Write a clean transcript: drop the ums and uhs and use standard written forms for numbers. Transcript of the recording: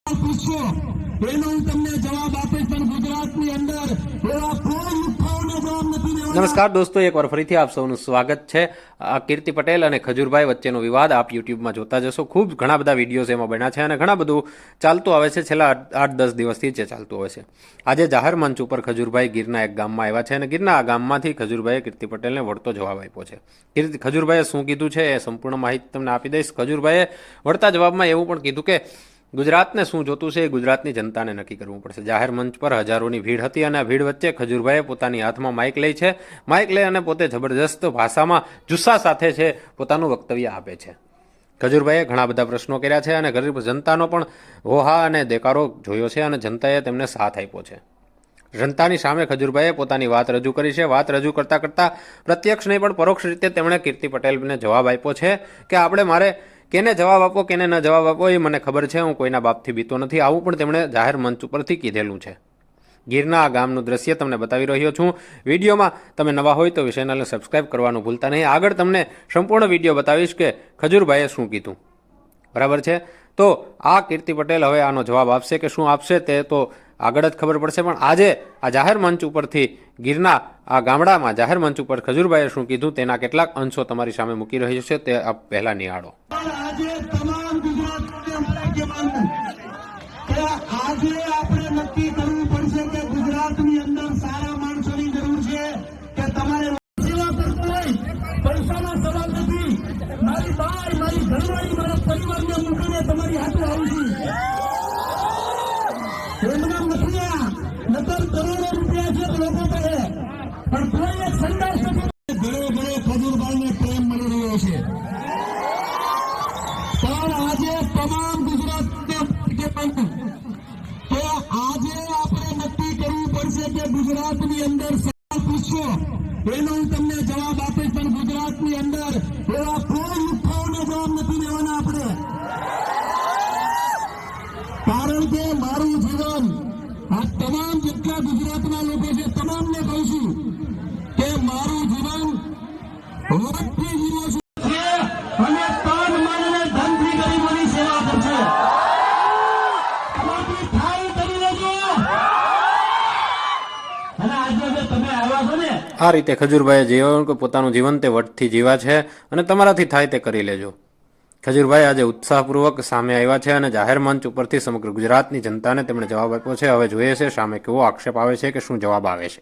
પૂછશો એનો હું તમને જવાબ આપીશ, પણ ગુજરાતની અંદર એવા કોઈ લુખ્ખાઓને જવાબ નથી દેવાના। નમસ્કાર દોસ્તો, એકવાર ફરીથી આપ સૌનું સ્વાગત છે। કીર્તિ પટેલ અને ખજૂરભાઈ વચ્ચેનો વિવાદ આપ યુટ્યુબમાં જોતા જશો। ખૂબ ઘણા બધા વિડીયોઝ એમાં બન્યા છે અને ઘણા બધું ચાલતું આવે છે, છેલ્લા 8-10 દિવસથી જે ચાલતું આવે છે। આજે જાહેર મંચ ઉપર ખજૂરભાઈ ગીરના એક ગામમાં આવ્યા છે અને ગીરના આ ગામમાંથી ખજૂરભાઈએ કીર્તિ પટેલને વળતો જવાબ આપ્યો છે। ખજૂરભાઈએ શું કીધું છે એ સંપૂર્ણ માહિતી તમને આપી દઈશ। ખજૂરભાઈએ વળતા જવાબમાં એવું પણ કીધું કે ગુજરાતને શું જોતું છે એ ગુજરાતની જનતાને નક્કી કરવું પડશે। જાહેર મંચ પર હજારોની ભીડ હતી અને આ ભીડ વચ્ચે ખજૂરભાઈએ પોતાની હાથમાં માઇક લઈ છે। માઇક લઈ અને પોતે જબરજસ્ત ભાષામાં જુસ્સા સાથે છે પોતાનું વક્તવ્ય આપે છે। ખજૂરભાઈએ ઘણા બધા પ્રશ્નો કર્યા છે અને ગરીબ જનતાનો પણ હોહા અને દેકારો જોયો છે અને જનતાએ તેમને સાથ આપ્યો છે। જનતાની સામે ખજૂરભાઈએ પોતાની વાત રજૂ કરી છે। વાત રજૂ કરતાં કરતાં પ્રત્યક્ષ નહીં પણ પરોક્ષ રીતે તેમણે કીર્તિ પટેલને જવાબ આપ્યો છે કે આપણે મારે કેને જવાબ આપો કેને ન જવાબ આપો એ મને ખબર છે, હું કોઈના બાપથી બીતો નથી, આવું પણ તેમણે જાહેર મંચ ઉપરથી કીધેલું છે। ગીરના આ ગામનું દ્રશ્ય તમને બતાવી રહ્યો છું। વિડીયોમાં તમે નવા હોય તો ચેનલને સબસ્ક્રાઇબ કરવાનું ભૂલતા નહીં। આગળ તમને સંપૂર્ણ વિડીયો બતાવીશ કે ખજૂરભાઈએ શું કીધું, બરાબર છે। તો આ કીર્તિ પટેલ હવે આનો જવાબ આપશે કે શું આપશે તે તો આગળ જ ખબર પડશે, પણ આજે આ જાહેર મંચ ઉપરથી ગીરના આ ગામડામાં જાહેર મંચ ઉપર ખજૂરભાઈએ શું કીધું તેના કેટલાક અંશો તમારી સામે મૂકી રહ્યો છે, તે આપ પહેલા નિહાળો। આજે તમામ ગુજરાતીઓને અમારે કહેવાનું કે આજે આપણે નક્કી કરવું પડશે કે ગુજરાતની અંદર સારા માણસોની જરૂર છે કે તમારે સેવા કરતા હોય, પૈસાનો સવાલ નથી। મારી બાર મારી ઘરવાળી મારા પરિવારને મૂકીને તમારી હાથે આવું છું, એમના નથી આ નતર કરોડો રૂપિયા છે લોકો પાસે, પણ કોઈ એક સંદાસ નથી। ઘરે ઘરે ખજૂરભાઈને પ્રેમ મળી રહ્યો છે, પણ આજે તમામ ગુજરાત તો આજે આપણે નક્કી કરવું પડશે કે ગુજરાતની અંદર સવાલ પૂછશો એનો હું તમને જવાબ આપીશ, પણ ગુજરાતની અંદર એવા કોઈ લુખ્ખાઓને જવાબ નથી દેવાના આપણે। કારણ કે મારું જીવન આ તમામ જેટલા ગુજરાતના લોકો છે તમામને કહું છું કે મારું જીવન વટથી જીવો છું અને તન મન અને ધનથી ગરીબોની સેવા કરશે। આમાંથી થાય કરી લેજો। અને આજે જે તમે આવ્યા છો ને આ રીતે ખજૂરભાઈએ જીવન પોતાનું જીવન તે વટથી જીવા છે અને તમારાથી થાય તે કરી લેજો। ખજૂરભાઈ આજે ઉત્સાહપૂર્વક સામે આવ્યા છે અને જાહેર મંચ ઉપરથી સમગ્ર ગુજરાતની જનતાને તેમણે જવાબ આપ્યો છે। હવે જોઈએ છે સામે કેવો આક્ષેપ આવે છે કે શું જવાબ આવે છે।